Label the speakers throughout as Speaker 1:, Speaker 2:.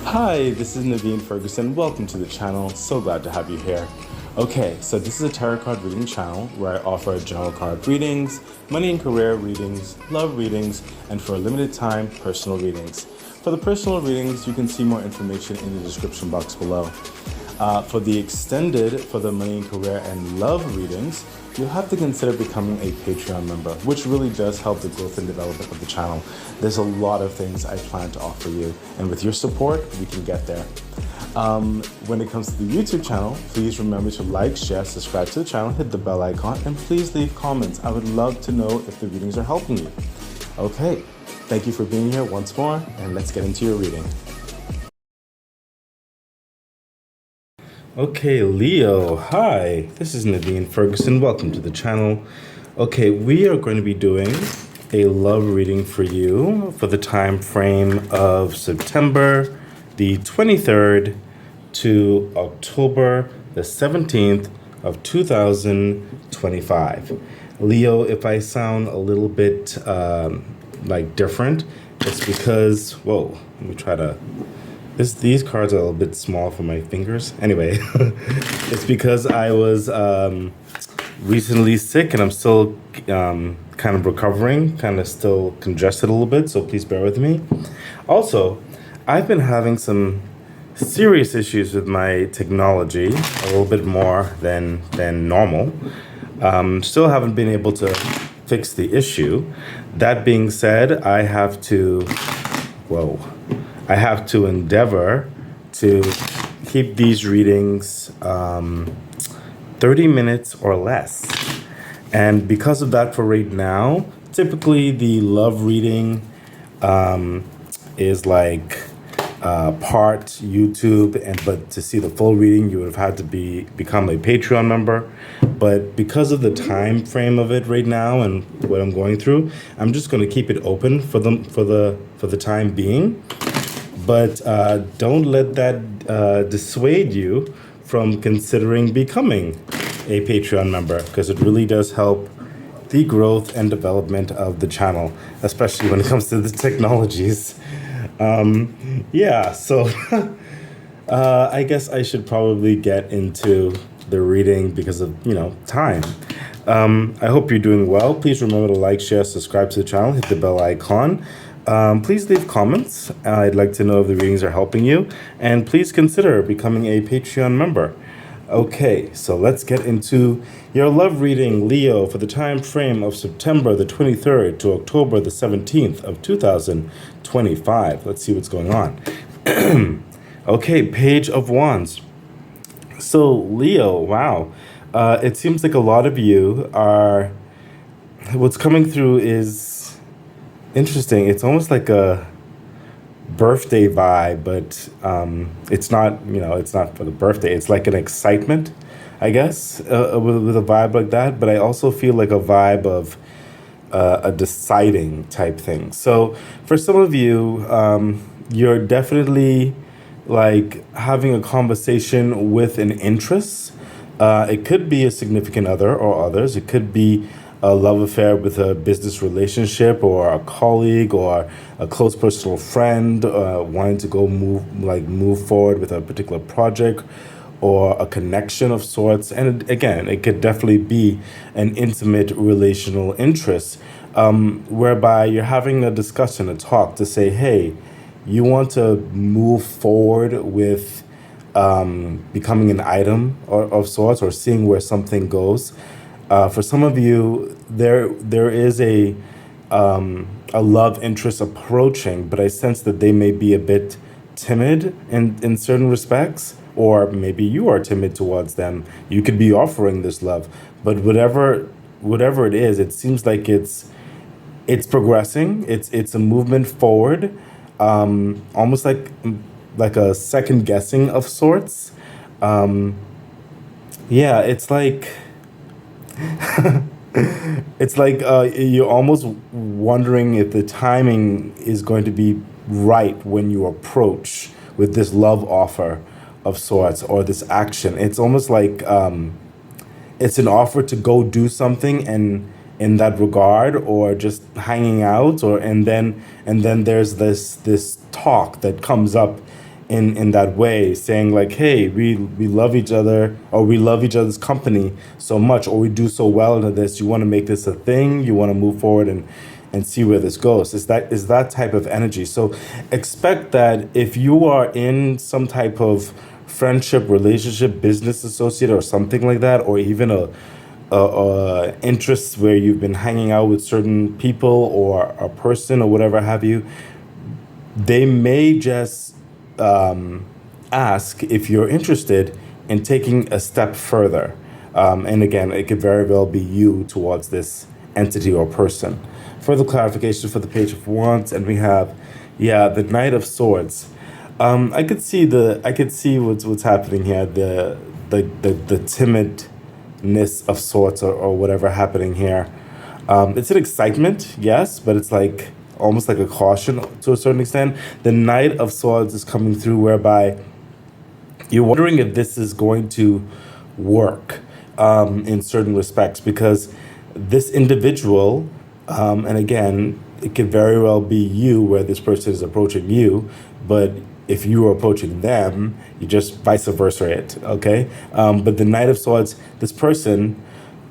Speaker 1: Hi, this is Naveen Ferguson. Welcome to the channel. So glad to have you here. Okay, so this is a tarot card reading channel where I offer general card readings, money and career readings, love readings, and for a limited time, personal readings. For the personal readings, you can see more information in the description box below. For the money and career and love readings, you'll have to consider becoming a Patreon member, which really does help the growth and development of the channel. There's a lot of things I plan to offer you, and with your support, we can get there. When it comes to the YouTube channel, please remember to like, share, subscribe to the channel, hit the bell icon, and please leave comments. I would love to know if the readings are helping you. Okay, thank you for being here once more, and let's get into your reading. Okay, Leo, hi, this is Naveen Ferguson. Welcome to the channel. Okay, we are going to be doing a love reading for you for the time frame of September the 23rd to October the 17th of 2025. Leo, if I sound a little bit like different, it's because, whoa, let me try to these cards are a little bit small for my fingers. Anyway, it's because I was recently sick and I'm still kind of recovering, kind of still congested a little bit, so please bear with me. Also, I've been having some serious issues with my technology, a little bit more than normal. Still haven't been able to fix the issue. That being said, I have to endeavor to keep these readings 30 minutes or less. And because of that, for right now, typically the love reading is like part YouTube, but to see the full reading, you would have had to become a Patreon member. But because of the time frame of it right now and what I'm going through, I'm just going to keep it open for the time being. But don't let that dissuade you from considering becoming a Patreon member, because it really does help the growth and development of the channel, especially when it comes to the technologies. So I guess I should probably get into the reading because of, time. I hope you're doing well. Please remember to like, share, subscribe to the channel, hit the bell icon. Please leave comments. I'd like to know if the readings are helping you. And please consider becoming a Patreon member. Okay, so let's get into your love reading, Leo, for the time frame of September the 23rd to October the 17th of 2025. Let's see what's going on. Okay, Page of Wands. So, Leo, wow. It seems like a lot of you are... What's coming through is interesting. It's almost like a birthday vibe, but it's not, it's not for the birthday. It's like an excitement, I guess, with a vibe like that. But I also feel like a vibe of a deciding type thing. So for some of you, you're definitely like having a conversation with an interest. It could be a significant other or others. It could be a love affair with a business relationship or a colleague or a close personal friend wanting to move forward with a particular project or a connection of sorts. And again, it could definitely be an intimate relational interest whereby you're having a discussion, a talk to say, hey, you want to move forward with becoming an item of sorts or seeing where something goes. For some of you, there is a love interest approaching, but I sense that they may be a bit timid in certain respects, or maybe you are timid towards them. You could be offering this love, but whatever it is, it seems like it's progressing. It's a movement forward, almost like a second guessing of sorts. It's like. It's like you're almost wondering if the timing is going to be right when you approach with this love offer of sorts or this action. It's almost like it's an offer to go do something and in that regard, or just hanging out, or and then there's this talk that comes up in that way, saying like, hey, we love each other, or we love each other's company so much, or we do so well into this, you want to make this a thing, you want to move forward and see where this goes. Is that type of energy. So expect that if you are in some type of friendship, relationship, business associate, or something like that, or even interests where you've been hanging out with certain people or a person or whatever have you, they may just ask if you're interested in taking a step further. And again, it could very well be you towards this entity or person. Further clarification for the Page of Wands, and we have, the Knight of Swords. I could see what's happening here. The timidness of sorts, or whatever happening here. It's an excitement, yes, but it's like almost like a caution to a certain extent. The Knight of Swords is coming through, whereby you're wondering if this is going to work in certain respects, because this individual, and again, it could very well be you where this person is approaching you, but if you are approaching them, you just vice versa it, okay? But the Knight of Swords, this person,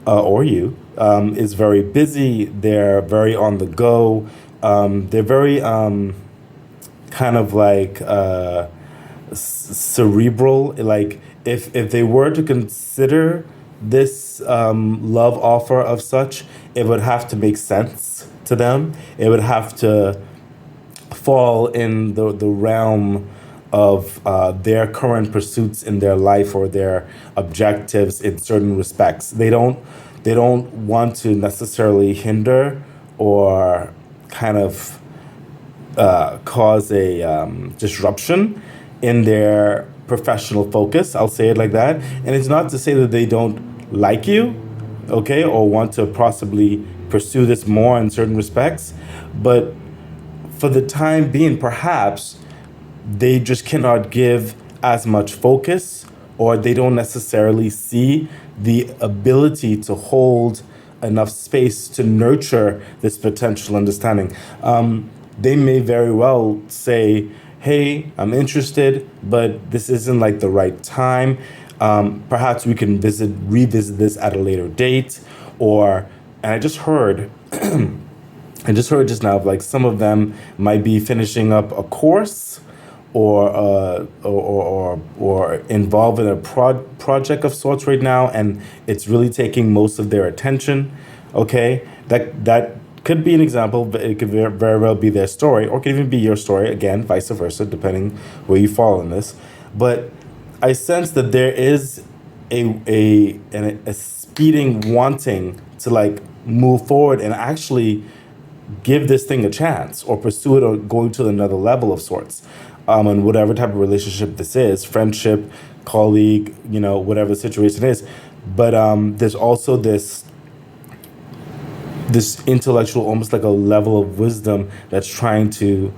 Speaker 1: or you, is very busy, they're very on the go, they're very kind of like cerebral. Like if they were to consider this love offer of such, it would have to make sense to them. It would have to fall in the realm of their current pursuits in their life, or their objectives in certain respects. They don't want to necessarily hinder or kind of cause a disruption in their professional focus. I'll say it like that. And it's not to say that they don't like you, okay, or want to possibly pursue this more in certain respects, but for the time being, perhaps they just cannot give as much focus, or they don't necessarily see the ability to hold enough space to nurture this potential understanding. They may very well say, hey, I'm interested, but this isn't like the right time. Perhaps we can revisit this at a later date. And I just heard, just now, like some of them might be finishing up a course, or involved in a project of sorts right now, and it's really taking most of their attention. Okay, that could be an example, but it could very well be their story, or it could even be your story. Again, vice versa, depending where you fall in this. But I sense that there is a speeding wanting to like move forward and actually give this thing a chance, or pursue it, or going to another level of sorts. And whatever type of relationship this is, friendship, colleague, whatever the situation is. But there's also this intellectual, almost like a level of wisdom that's trying to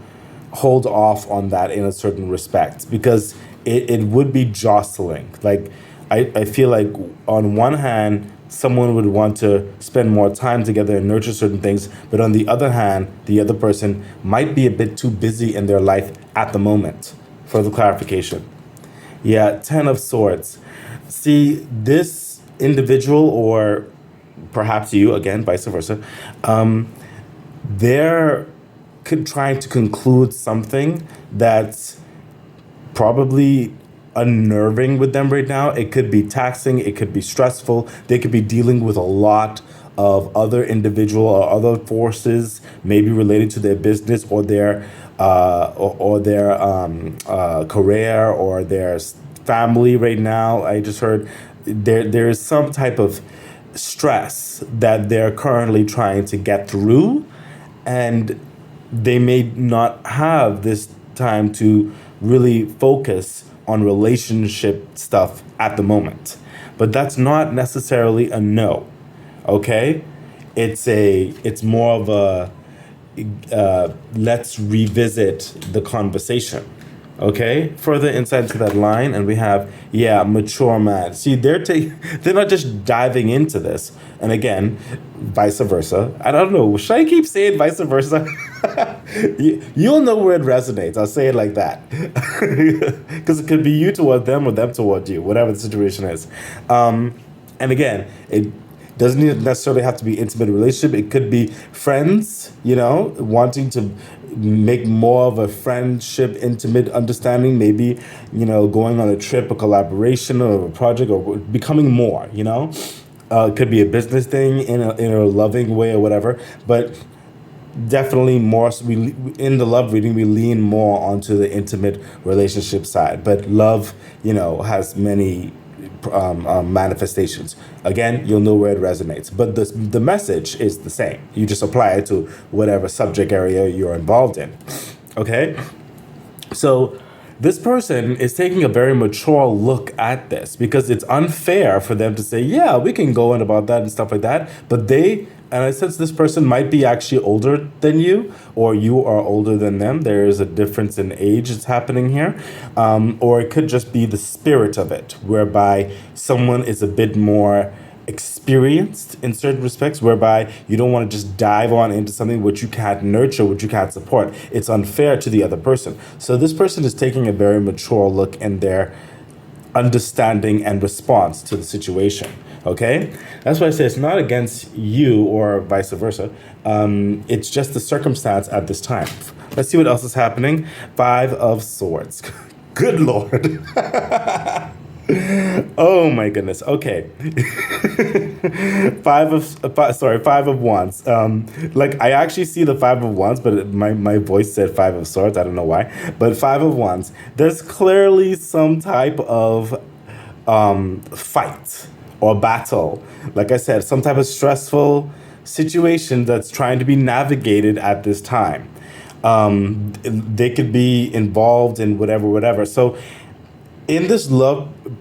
Speaker 1: hold off on that in a certain respect, because it would be jostling. Like I feel like on one hand, someone would want to spend more time together and nurture certain things, but on the other hand, the other person might be a bit too busy in their life at the moment. Further clarification. Yeah, Ten of Swords. See, this individual, or perhaps you, again, vice versa, they're trying to conclude something that's probably unnerving with them right now. It could be taxing, it could be stressful. They could be dealing with a lot of other individual or other forces, maybe related to their business, or their career, or their family right now. I just heard there is some type of stress that they're currently trying to get through, and they may not have this time to really focus on relationship stuff at the moment. But that's not necessarily a no, okay? It's more of a let's revisit the conversation, okay? Further insight to that line, and we have, mature man. See, they're not just diving into this, and again, vice versa. I don't know, should I keep saying vice versa? You'll know where it resonates. I'll say it like that. Because it could be you toward them or them toward you, whatever the situation is. And again, it doesn't necessarily have to be intimate relationship. It could be friends, wanting to make more of a friendship, intimate understanding, maybe, going on a trip, a collaboration or a project or becoming more. It could be a business thing in a loving way or whatever. But definitely more so in the love reading we lean more onto the intimate relationship side, but love has many manifestations. Again, you'll know where it resonates, but the message is the same. You just apply it to whatever subject area you're involved in. Okay, so this person is taking a very mature look at this because it's unfair for them to say, yeah, we can go in about that and stuff like that. But and I sense this person might be actually older than you, or you are older than them. There is a difference in age that's happening here. Or it could just be the spirit of it, whereby someone is a bit more experienced in certain respects, whereby you don't want to just dive on into something which you can't nurture, which you can't support. It's unfair to the other person. So this person is taking a very mature look in their understanding and response to the situation. Okay, that's why I say it's not against you or vice versa. It's just the circumstance at this time. Let's see what else is happening. 5 of Swords. Good Lord. Oh my goodness. Okay. 5 of Wands. Like I actually see the 5 of Wands, but my voice said 5 of Swords. I don't know why. But 5 of Wands. There's clearly some type of fight or battle. Like I said, some type of stressful situation that's trying to be navigated at this time. They could be involved in whatever. So in this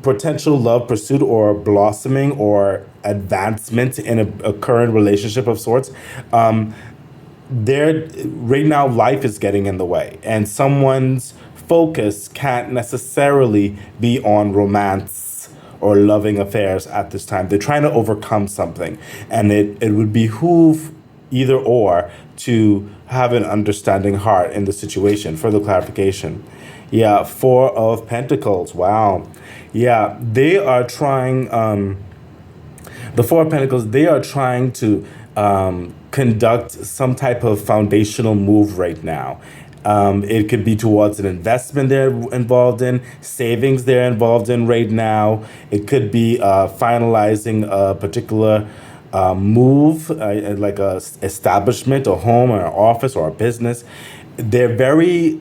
Speaker 1: potential love pursuit or blossoming or advancement in a current relationship of sorts, there right now life is getting in the way, and someone's focus can't necessarily be on romance or loving affairs at this time. They're trying to overcome something, and it would behoove either or to have an understanding heart in the situation. Further clarification. Yeah, 4 of Pentacles. Wow. Yeah, they are trying, the 4 of Pentacles, they are trying to conduct some type of foundational move right now. It could be towards an investment they're involved in, savings they're involved in right now. It could be finalizing a particular move, like a establishment, a home, or an office, or a business. They're very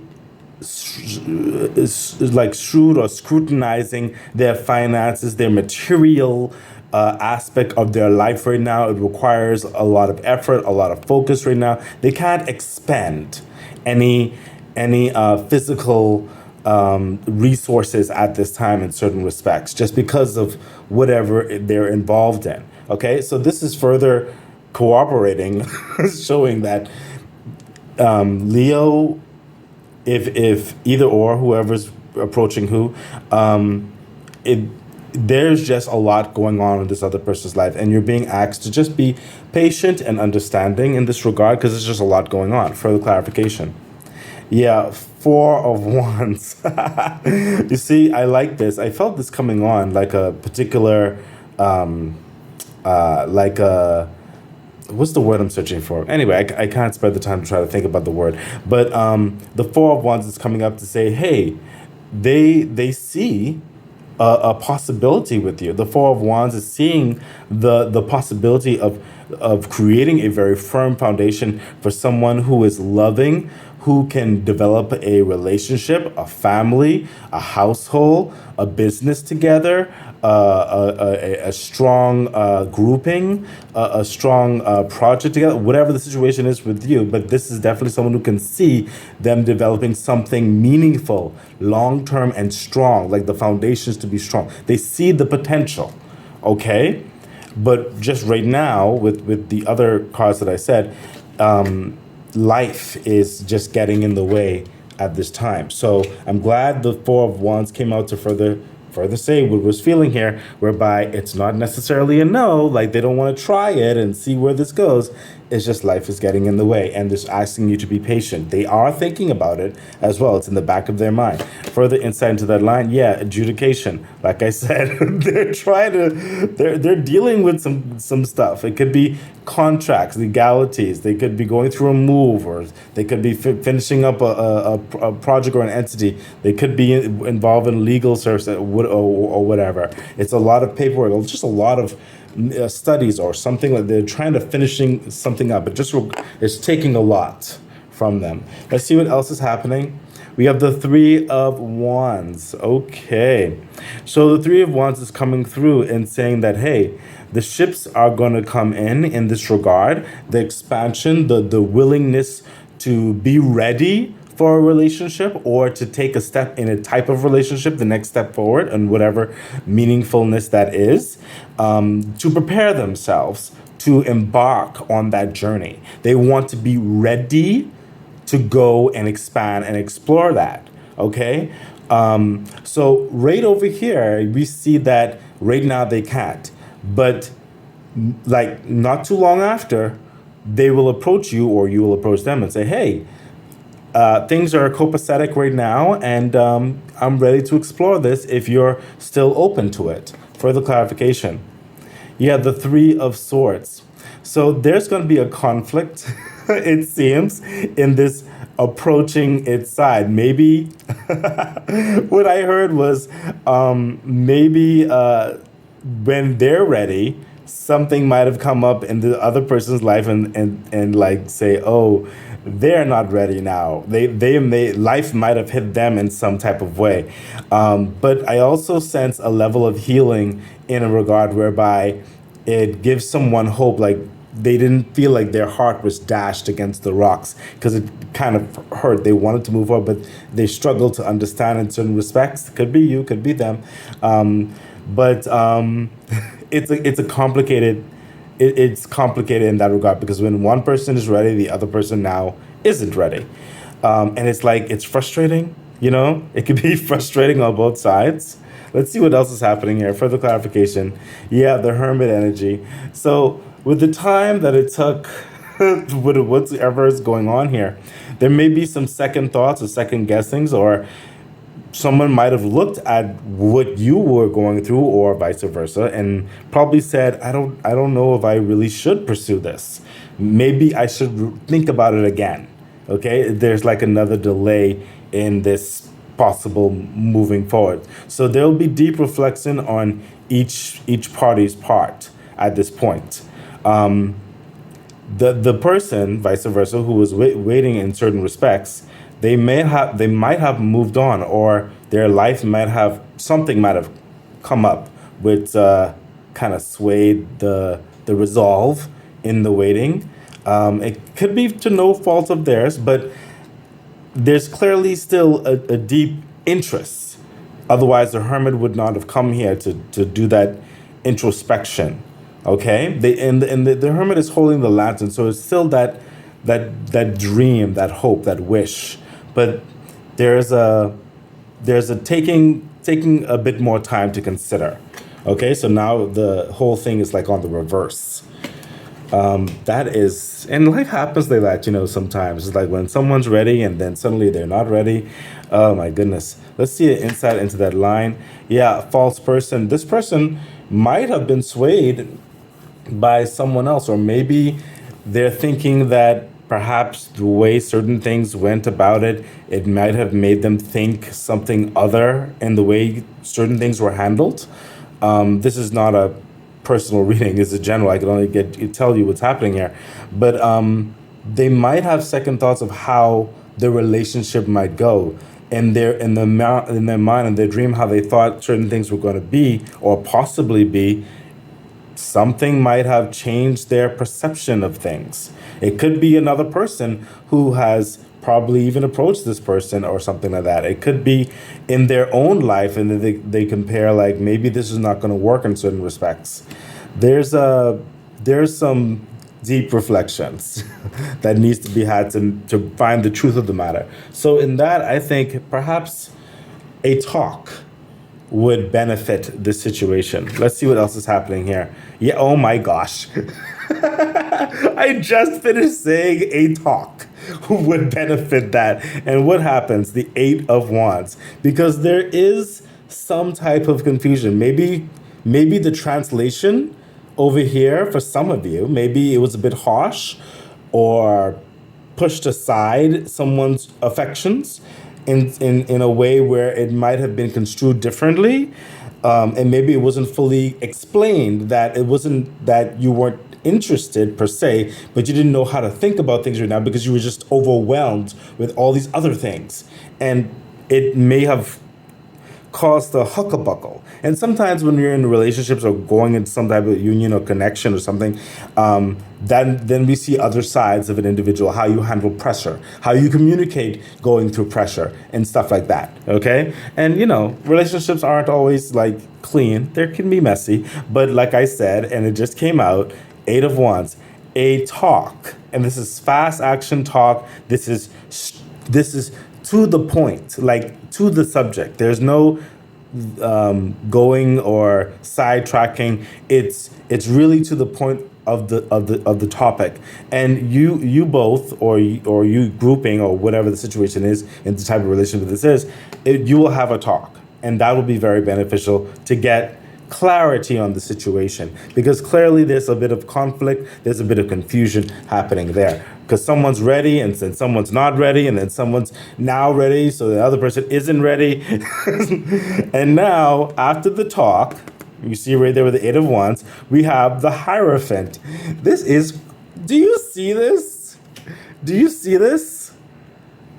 Speaker 1: like shrewd or scrutinizing their finances, their material aspect of their life right now. It requires a lot of effort, a lot of focus right now. They can't expend any physical resources at this time in certain respects, just because of whatever they're involved in. Okay, so this is further cooperating, showing that Leo, if either or whoever's approaching who, there's just a lot going on in this other person's life, and you're being asked to just be patient and understanding in this regard, because there's just a lot going on. Further clarification. Yeah, 4 of Wands. You see, I like this. I felt this coming on, like a particular, like a, what's the word I'm searching for? Anyway, I can't spend the time to try to think about the word. But the 4 of Wands is coming up to say, hey, they see a possibility with you. The 4 of Wands is seeing the possibility of creating a very firm foundation for someone who is loving, who can develop a relationship, a family, a household, a business together, a strong grouping, a strong project together, whatever the situation is with you. But this is definitely someone who can see them developing something meaningful, long-term and strong, like the foundations to be strong. They see the potential, okay? But just right now, with the other cards that I said, life is just getting in the way at this time. So I'm glad the 4 of Wands came out to further say what was feeling here, whereby it's not necessarily a no, like they don't want to try it and see where this goes. It's just life is getting in the way and just asking you to be patient. They are thinking about it as well. It's in the back of their mind. Further insight into that line, yeah, adjudication. Like I said, they're dealing with some stuff. It could be contracts, legalities. They could be going through a move, or they could be finishing up a project or an entity. They could be involved in legal service or whatever. It's a lot of paperwork. It's just a lot of studies or something. Like they're trying to finishing something up. It's taking a lot from them. Let's see what else is happening. We have the Three of Wands. Okay. So the Three of Wands is coming through and saying that, hey, the ships are going to come in this regard. The expansion, the willingness to be ready for a relationship or to take a step in a type of relationship, the next step forward and whatever meaningfulness that is, to prepare themselves to embark on that journey. They want to be ready to go and expand and explore that, okay? So right over here, we see that right now they can't, but like not too long after, they will approach you or you will approach them and say, hey, things are copacetic right now, and I'm ready to explore this if you're still open to it. Further clarification. Yeah, the Three of Swords. So there's going to be a conflict, it seems, in this approaching its side. Maybe what I heard was maybe when they're ready, something might have come up in the other person's life and like say, oh, they're not ready now. They may life might have hit them in some type of way. But I also sense a level of healing in a regard whereby it gives someone hope, like they didn't feel like their heart was dashed against the rocks because it kind of hurt. They wanted to move on, but they struggled to understand in certain respects. Could be you, could be them. But it's a complicated. It's complicated in that regard because when one person is ready, the other person now isn't ready, and it's like it's frustrating. You know, it can be frustrating on both sides. Let's see what else is happening here. Further clarification. Yeah, the Hermit energy. So with the time that it took, with whatever is going on here, there may be some second thoughts or second guessings, or someone might have looked at what you were going through or vice versa and probably said, I don't know if I really should pursue this. Maybe I should think about it again. Okay? There's like another delay in this possible moving forward. So there'll be deep reflection on each party's part at this point. The person, vice versa, who was waiting in certain respects, they might have moved on, or their life something might have come up which kind of swayed the resolve in the waiting. It could be to no fault of theirs, but there's clearly still a deep interest. Otherwise, the hermit would not have come here to do that introspection. Okay, the hermit is holding the lantern, so it's still that dream, that hope, that wish. But there's a taking a bit more time to consider. Okay, so now the whole thing is like on the reverse. That is, and life happens like that, sometimes. It's like when someone's ready and then suddenly they're not ready. Oh my goodness. Let's see an insight into that line. Yeah, false person. This person might have been swayed by someone else, or maybe they're thinking that perhaps the way certain things went about it, it might have made them think something other in the way certain things were handled. This is not a personal reading, it's a general. I can only tell you what's happening here. But they might have second thoughts of how the relationship might go. In their mind, in their dream, how they thought certain things were going to be or possibly be, something might have changed their perception of things. It could be another person who has probably even approached this person or something like that. It could be in their own life, and they compare, like, maybe this is not going to work in certain respects. There's some deep reflections that needs to be had to find the truth of the matter. So in that, I think perhaps a talk would benefit this situation. Let's see what else is happening here. Yeah, oh my gosh. I just finished saying a talk would benefit that. And what happens? The Eight of Wands. Because there is some type of confusion. Maybe the translation over here for some of you, maybe it was a bit harsh or pushed aside someone's affections in a way where it might have been construed differently. And maybe it wasn't fully explained, that it wasn't that you weren't interested per se, but you didn't know how to think about things right now because you were just overwhelmed with all these other things. And it may have caused a huckabuckle. And sometimes when you're in relationships or going into some type of union or connection or something, then we see other sides of an individual, how you handle pressure, how you communicate going through pressure and stuff like that, okay? And, relationships aren't always, like, clean. They can be messy. But like I said, and it just came out, Eight of Wands, a talk. And this is fast action talk. This is to the point, like to the subject. There's no going or sidetracking. It's really to the point of the topic. And you both, or you grouping, or whatever the situation is in the type of relationship this is, you will have a talk, and that will be very beneficial to get clarity on the situation, because clearly there's a bit of conflict, there's a bit of confusion happening there, because someone's ready and then someone's not ready, and then someone's now ready, so the other person isn't ready. And now, after the talk, you see right there with the Eight of Wands, we have the Hierophant. Do you see this? Do you see this?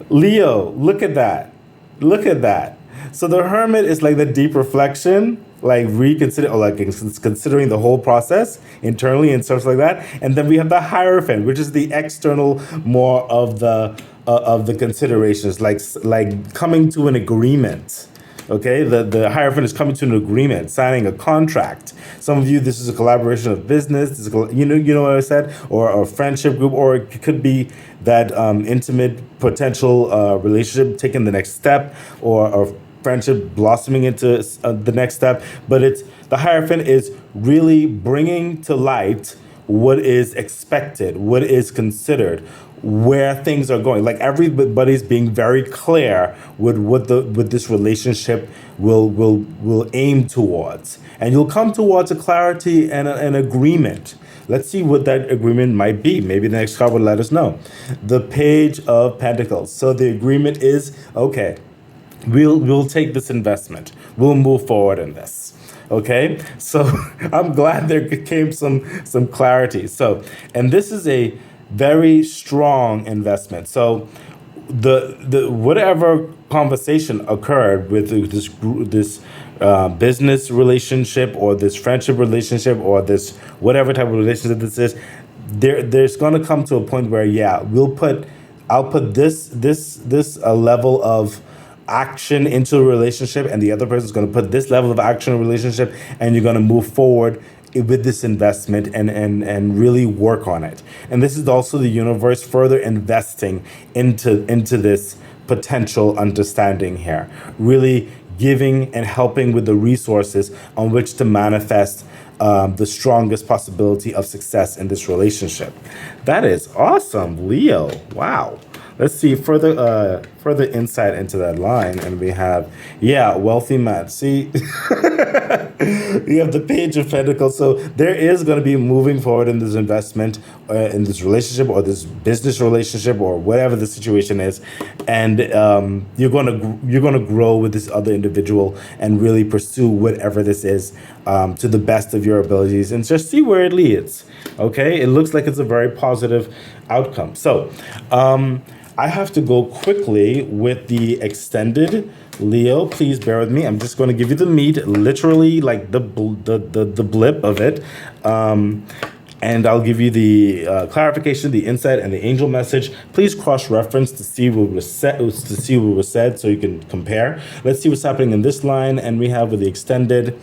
Speaker 1: Leo, look at that. Look at that. So the Hermit is like the deep reflection, like reconsider, or like considering the whole process internally and stuff like that. And then we have the Hierophant, which is the external, more of the considerations, like coming to an agreement. Okay, the Hierophant is coming to an agreement, signing a contract. Some of you, this is a collaboration of business. This is, you know what I said, or a friendship group, or it could be that intimate potential relationship taking the next step, or friendship blossoming into the next step. But the Hierophant is really bringing to light what is expected, what is considered, where things are going. Like everybody's being very clear with what this relationship will aim towards, and you'll come towards a clarity and an agreement. Let's see what that agreement might be. Maybe the next card will let us know. The Page of Pentacles. So the agreement is, okay, we'll take this investment. We'll move forward in this. Okay, so I'm glad there came some clarity. So, and this is a very strong investment. So, the whatever conversation occurred with this business relationship, or this friendship relationship, or this whatever type of relationship this is, there's going to come to a point where I'll put this a level of action into a relationship, and the other person is going to put this level of action in a relationship, and you're going to move forward with this investment and really work on it. And this is also the universe further investing into this potential understanding here, really giving and helping with the resources on which to manifest the strongest possibility of success in this relationship. That is awesome, Leo. Wow. Let's see further insight into that line, and we have, wealthy man. See, you have the Page of Pentacles. So there is going to be moving forward in this investment, in this relationship, or this business relationship, or whatever the situation is, and you're gonna grow with this other individual and really pursue whatever this is to the best of your abilities, and just see where it leads. Okay, it looks like it's a very positive outcome. So, I have to go quickly with the extended. Leo, please bear with me. I'm just going to give you the meat, literally like the blip of it. And I'll give you the clarification, the insight, and the angel message. Please cross-reference to see what was said, so you can compare. Let's see what's happening in this line. And we have with the extended,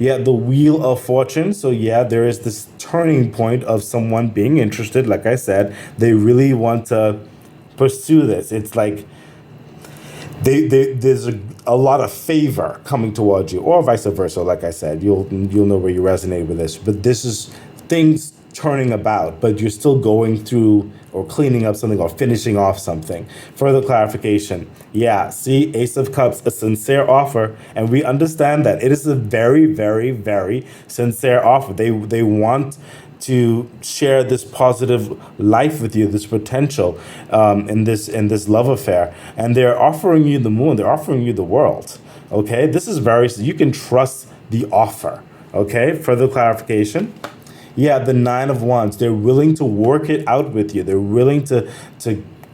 Speaker 1: the Wheel of Fortune. So there is this turning point of someone being interested. Like I said, they really want to pursue this. It's like there's a lot of favor coming towards you, or vice versa. Like I said, you'll know where you resonate with this. But this is things turning about, but you're still going through or cleaning up something or finishing off something. Further clarification. Yeah, see, Ace of Cups, a sincere offer, and we understand that it is a very, very, very sincere offer. They want to share this positive life with you, this potential in this love affair, and they're offering you the moon. They're offering you the world. Okay, this is very. You can trust the offer. Okay, further clarification. Yeah, the Nine of Wands. They're willing to work it out with you. They're willing to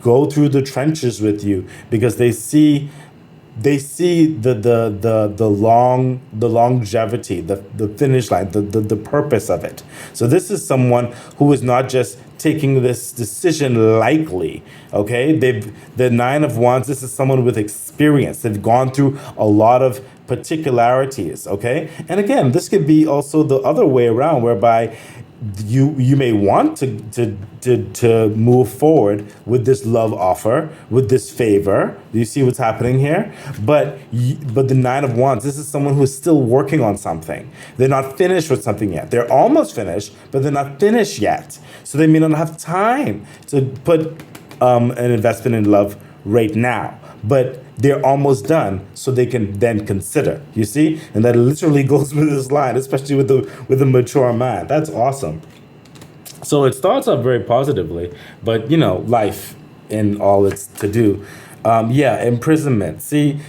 Speaker 1: go through the trenches with you because they see the longevity, the finish line, the purpose of it. So this is someone who is not just taking this decision lightly. Okay, the Nine of Wands. This is someone with experience. They've gone through a lot of particularities. Okay, and again, this could be also the other way around, whereby you may want to move forward with this love offer, with this favor. Do you see what's happening here? But the Nine of Wands, this is someone who is still working on something. They're not finished with something yet. They're almost finished, but they're not finished yet. So they may not have time to put an investment in love right now. But they're almost done, so they can then consider. You see, and that literally goes with this line, especially with the mature man. That's awesome. So it starts off very positively, but life in all its to do. Yeah, imprisonment. See,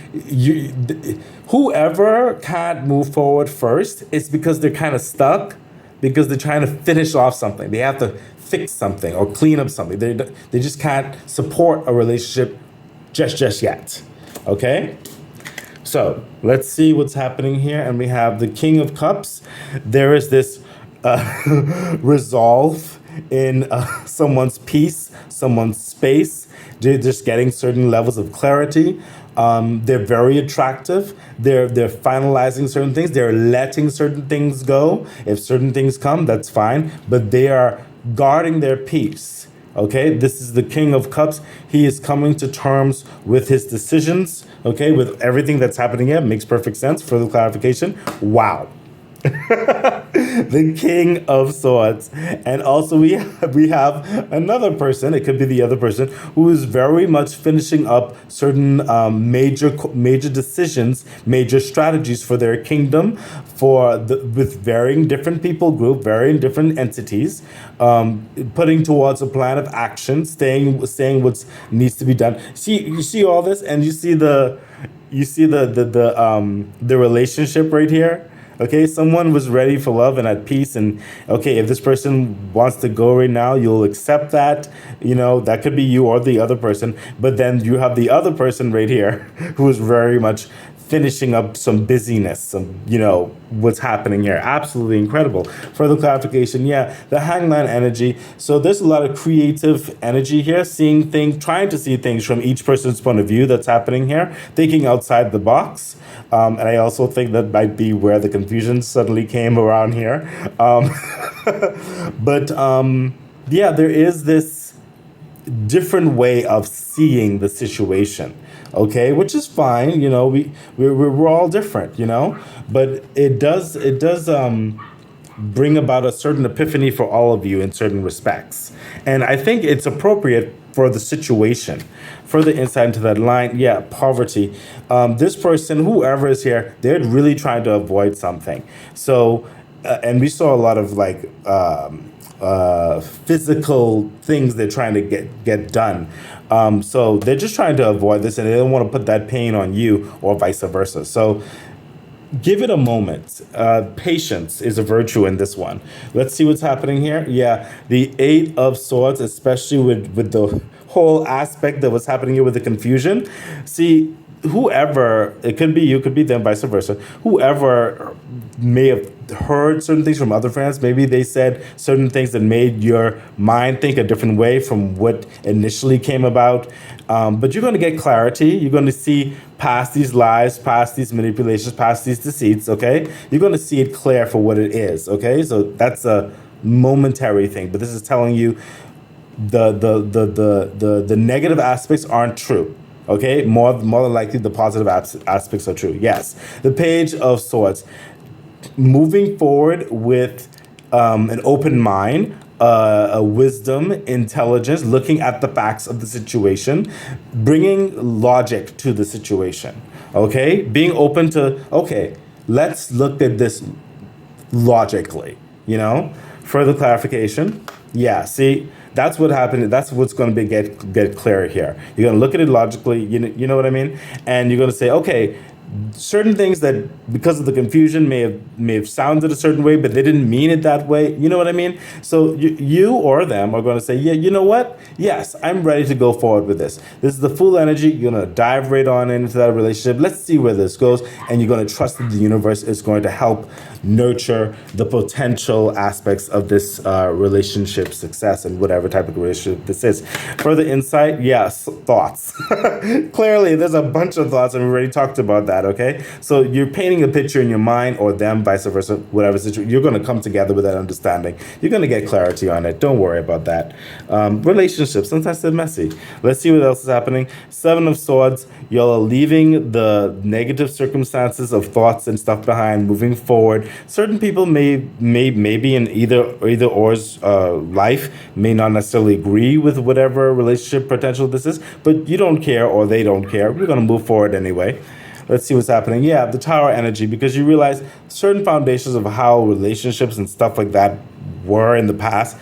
Speaker 1: whoever can't move forward first, it's because they're kind of stuck, because they're trying to finish off something. They have to fix something or clean up something. They just can't support a relationship just yet. Okay, so let's see what's happening here. And we have the King of Cups. There is this resolve in someone's peace, someone's space. They're just getting certain levels of clarity. They're very attractive. They're finalizing certain things. They're letting certain things go. If certain things come, that's fine. But they are guarding their peace. Okay, this is the King of Cups. He is coming to terms with his decisions. Okay, with everything that's happening here. Makes perfect sense. Further clarification. Wow. The King of Swords. And also we have another person, it could be the other person, who is very much finishing up certain major decisions, major strategies for their kingdom, with varying different people group, varying different entities, putting towards a plan of action, saying what needs to be done. You see all this, and you see the relationship right here. Okay, someone was ready for love and at peace, and okay, if this person wants to go right now, you'll accept that. That could be you or the other person, but then you have the other person right here who is very much finishing up some busyness, what's happening here. Absolutely incredible. Further clarification, yeah, the Hangman energy. So there's a lot of creative energy here, trying to see things from each person's point of view that's happening here, thinking outside the box. And I also think that might be where the confusion suddenly came around here. But yeah, there is this different way of seeing the situation. Okay, which is fine. We're all different. But it does bring about a certain epiphany for all of you in certain respects, and I think it's appropriate for the situation. Further insight into that line, yeah, poverty. This person, whoever is here, they're really trying to avoid something. So, and we saw a lot of physical things they're trying to get done. So they're just trying to avoid this, and they don't want to put that pain on you or vice versa. So give it a moment. Patience is a virtue in this one. Let's see what's happening here. Yeah, the Eight of Swords, especially with the whole aspect that was happening here with the confusion. See, whoever, it could be you, could be them, vice versa, whoever may have heard certain things from other friends, maybe they said certain things that made your mind think a different way from what initially came about. But you're going to get clarity. You're going to see past these lies, past these manipulations, past these deceits, okay? You're going to see it clear for what it is, okay? So that's a momentary thing, but this is telling you the negative aspects aren't true. Okay, more than likely the positive aspects are true. Yes, the Page of Swords, moving forward with an open mind, a wisdom, intelligence, looking at the facts of the situation, bringing logic to the situation. Okay, being open to, okay, let's look at this logically. Further clarification. Yeah, see, that's what happened. That's what's going to be get clearer here. You're going to look at it logically. You know what I mean, and you're going to say, okay, certain things that because of the confusion may have sounded a certain way, but they didn't mean it that way. You know what I mean? So you or them are going to say, yeah, you know what? Yes, I'm ready to go forward with this. This is the full energy. You're going to dive right on into that relationship. Let's see where this goes. And you're going to trust that the universe is going to help nurture the potential aspects of this relationship success and whatever type of relationship this is. Further insight, yes, thoughts. Clearly, there's a bunch of thoughts, and we already talked about that, okay? So you're painting a picture in your mind, or them, vice versa, whatever situation. You're going to come together with that understanding. You're going to get clarity on it. Don't worry about that. Relationships, sometimes they're messy. Let's see what else is happening. Seven of Swords, y'all are leaving the negative circumstances of thoughts and stuff behind, moving forward. Certain people may be in either or's life, may not necessarily agree with whatever relationship potential this is, but you don't care or they don't care. We're going to move forward anyway. Let's see what's happening. Yeah, the Tower energy, because you realize certain foundations of how relationships and stuff like that were in the past.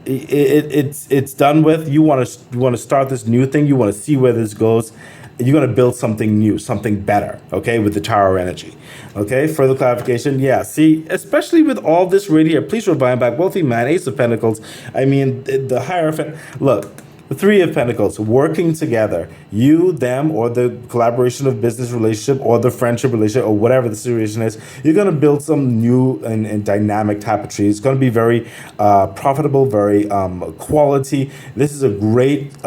Speaker 1: It's done with. You want to start this new thing. You want to see where this goes. You're going to build something new, something better, okay, with the Tower energy. Okay, further clarification. Yeah, see, especially with all this right here, please rewind back. Wealthy man, Ace of Pentacles. I mean, the Hierophant. Look, the Three of Pentacles, working together. You, them, or the collaboration of business relationship or the friendship relationship or whatever the situation is. You're going to build some new and dynamic tapestry. It's going to be very profitable, very quality. This is a great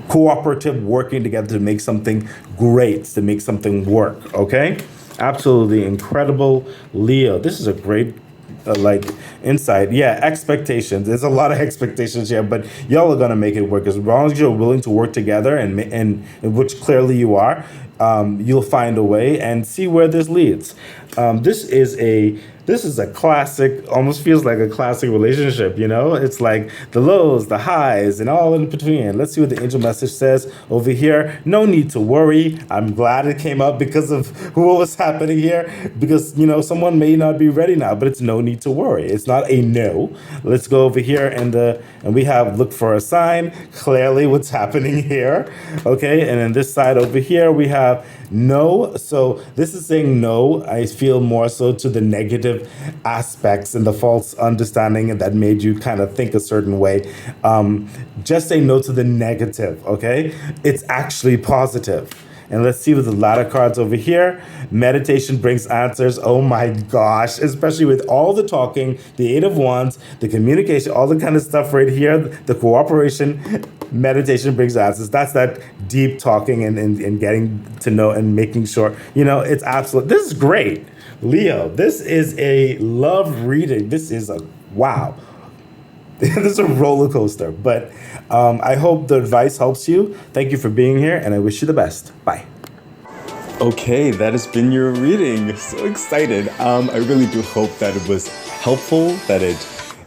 Speaker 1: cooperative working together to make something great, to make something work, okay? Absolutely incredible. Leo, this is a great insight. Yeah, expectations. There's a lot of expectations here, but y'all are gonna make it work as long as you're willing to work together, and which clearly you are. You'll find a way and see where this leads. This is a classic, almost feels like a classic relationship, It's like the lows, the highs, and all in between. Let's see what the angel message says over here. No need to worry. I'm glad it came up because of what was happening here. Because, someone may not be ready now, but it's no need to worry. It's not a no. Let's go over here and we have look for a sign. Clearly what's happening here. Okay, and then this side over here we have no. So this is saying no. I feel more so to the negative aspects and the false understanding that made you kind of think a certain way. Just say no to the negative, okay? It's actually positive. And let's see with the ladder cards over here. Meditation brings answers. Oh my gosh, especially with all the talking, the Eight of Wands, the communication, all the kind of stuff right here, the cooperation. Meditation brings answers. That's that deep talking and getting to know and making sure, it's absolute. This is great. Leo, this is a love reading. This is a wow. This is a roller coaster, but I hope the advice helps you. Thank you for being here, and I wish you the best. Bye. Okay, that has been your reading. So excited. I really do hope that it was helpful, that it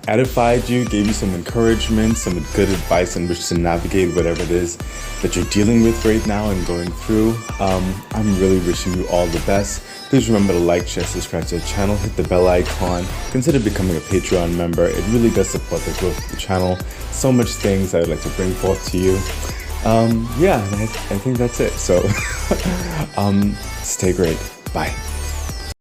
Speaker 1: edified you, gave you some encouragement, some good advice on which to navigate whatever it is that you're dealing with right now and going through. I'm really wishing you all the best. Please remember to like, share, subscribe to the channel, hit the bell icon, consider becoming a Patreon member. It really does support the growth of the channel. So much things I would like to bring forth to you. I think that's it. So stay great. Bye.